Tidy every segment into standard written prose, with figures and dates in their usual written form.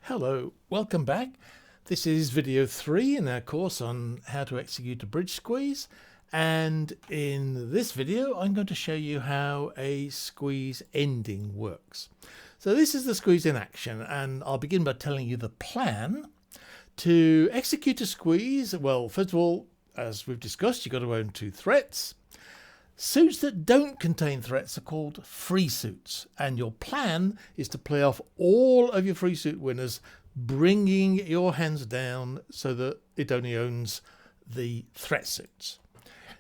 Hello, welcome back. This is video 3 in our course on how to execute a bridge squeeze, and in this video I'm going to show you how a squeeze ending works. So this is the squeeze in action, and I'll begin by telling you the plan. To execute a squeeze, well, first of all, as we've discussed, you've got to own 2 threats. Suits that don't contain threats are called free suits, and your plan is to play off all of your free suit winners, bringing your hands down so that it only owns the threat suits.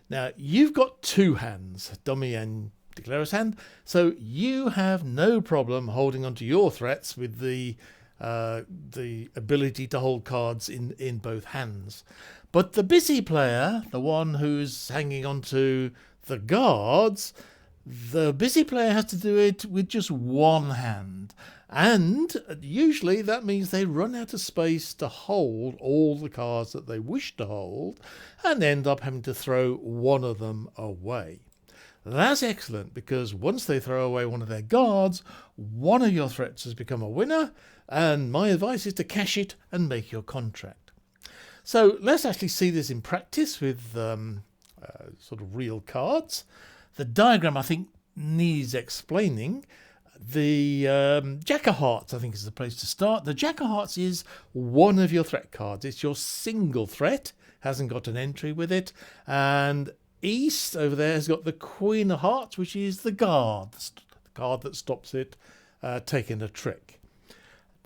Now, you've got 2 hands, dummy and declarer's hand, so you have no problem holding onto your threats with the ability to hold cards in both hands. But the busy player, the one who's hanging on to the guards, the busy player has to do it with just 1 hand, and usually that means they run out of space to hold all the cards that they wish to hold and end up having to throw one of them away. That's excellent, because once they throw away one of their guards, one of your threats has become a winner, and my advice is to cash it and make your contract. So let's actually see this in practice with sort of real cards. The diagram, I think, needs explaining. The Jack of Hearts, I think, is the place to start. The Jack of Hearts is one of your threat cards. It's your single threat, hasn't got an entry with it, and East over there has got the Queen of Hearts, which is the guard, the card that stops it taking a trick.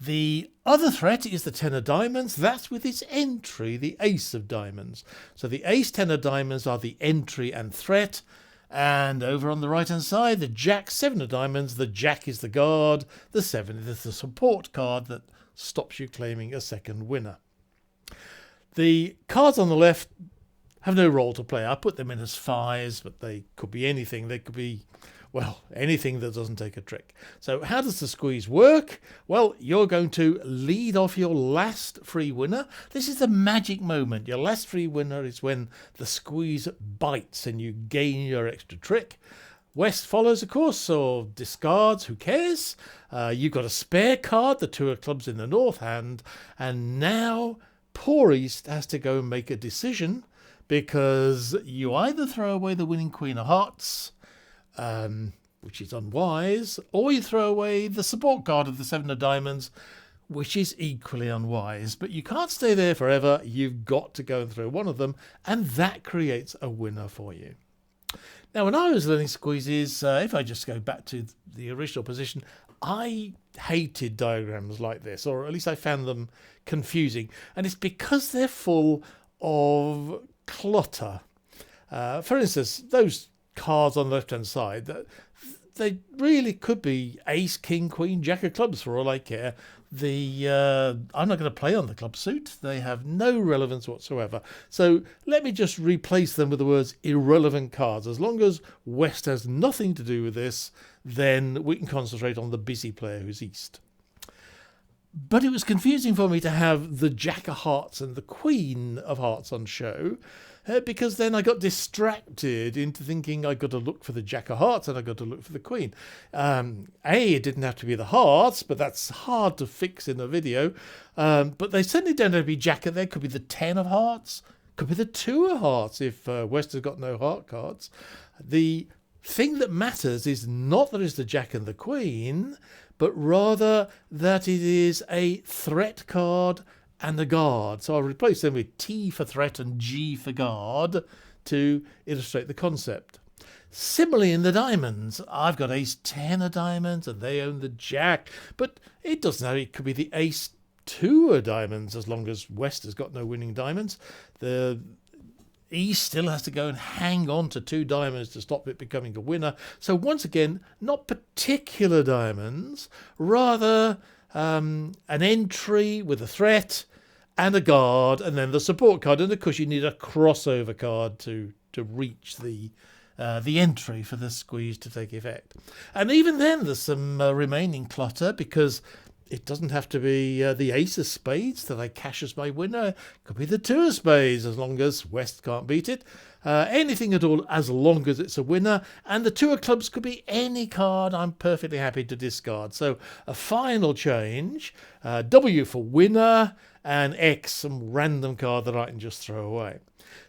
The other threat is the 10 of diamonds. That's with its entry, the Ace of diamonds. So the Ace, 10 of diamonds are the entry and threat. And over on the right hand side, the Jack, 7 of diamonds. The Jack is the guard. The 7 is the support card that stops you claiming a second winner. The cards on the left have no role to play. I put them in as 5s, but they could be anything. They could be, well, anything that doesn't take a trick. So how does the squeeze work? Well, you're going to lead off your last free winner. This is the magic moment. Your last free winner is when the squeeze bites and you gain your extra trick. West follows, of course, or discards, who cares? You've got a spare card, the 2 of clubs in the north hand, and now poor East has to go and make a decision, because you either throw away the winning Queen of Hearts, which is unwise, or you throw away the support card of the 7 of diamonds, which is equally unwise. But you can't stay there forever. You've got to go and throw one of them, and that creates a winner for you. Now, when I was learning squeezes, if I just go back to the original position, I hated diagrams like this, or at least I found them confusing. And it's because they're full of clutter. For instance, those cards on the left hand side, they really could be Ace, King, Queen, Jack of clubs for all I care. I'm not going to play on the club suit. They have no relevance whatsoever. So let me just replace them with the words irrelevant cards. As long as West has nothing to do with this, then we can concentrate on the busy player who's East. But it was confusing for me to have the Jack of Hearts and the Queen of Hearts on show, because then I got distracted into thinking I got to look for the Jack of Hearts and I got to look for the Queen. It didn't have to be the Hearts, but that's hard to fix in a video. But they certainly don't have to be Jack. There could be the 10 of Hearts, could be the 2 of Hearts if West has got no heart cards. The thing that matters is not that it's the Jack and the Queen, but rather that it is a threat card and a guard. So I'll replace them with T for threat and G for guard to illustrate the concept. Similarly in the diamonds, I've got Ace, 10 of diamonds, and they own the Jack, but it doesn't matter. It could be the Ace, 2 of diamonds, as long as West has got no winning diamonds. The East still has to go and hang on to 2 diamonds to stop it becoming a winner. So once again, not particular diamonds, rather an entry with a threat and a guard, and then the support card. And of course, you need a crossover card to reach the entry for the squeeze to take effect. And even then, there's some remaining clutter, because It doesn't have to be the ace of spades that I cash as my winner. It could be the two of spades, as long as West can't beat it. Anything at all, as long as it's a winner. And the two of clubs could be any card I'm perfectly happy to discard. So a final change, W for winner, and X, some random card that I can just throw away.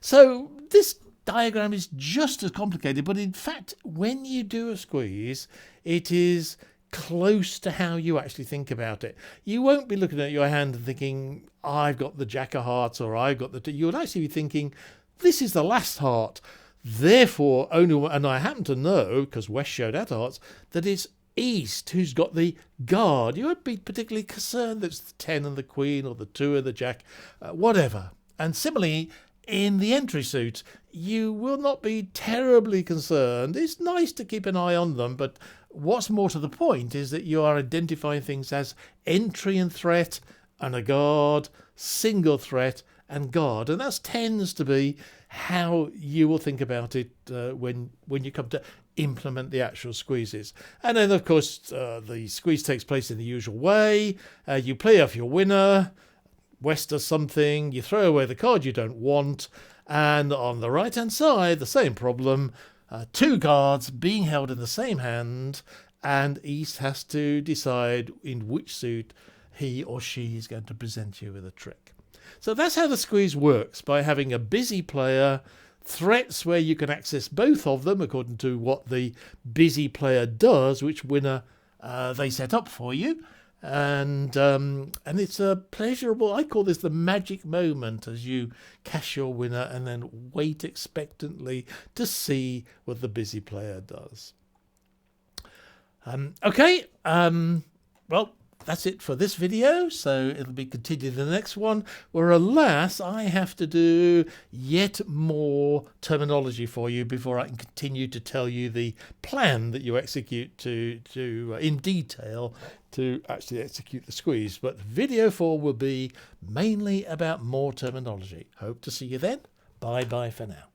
So this diagram is just as complicated, but in fact, when you do a squeeze, it is close to how you actually think about it. You won't be looking at your hand and thinking, I've got the jack of hearts, or I've got the... You'll actually be thinking, this is the last heart. Therefore, and I happen to know, because West showed out hearts, that it's East who's got the guard. You won't be particularly concerned that it's the 10 and the queen, or the 2 and the jack, whatever. And similarly, in the entry suit, you will not be terribly concerned. It's nice to keep an eye on them, but what's more to the point is that you are identifying things as entry and threat, and a guard, single threat, and guard. And that tends to be how you will think about it when you come to implement the actual squeezes. And then, of course, the squeeze takes place in the usual way. You play off your winner. West does something, you throw away the card you don't want, and on the right hand side, the same problem, two cards being held in the same hand, and East has to decide in which suit he or she is going to present you with a trick. So that's how the squeeze works, by having a busy player, threats where you can access both of them according to what the busy player does, which winner they set up for you. And it's a pleasurable, I call this the magic moment, as you cash your winner and then wait expectantly to see what the busy player does. Well, that's it for this video, so it'll be continued in the next one, where alas, I have to do yet more terminology for you before I can continue to tell you the plan that you execute to in detail to actually execute the squeeze. But video 4 will be mainly about more terminology. Hope to see you then. Bye bye for now.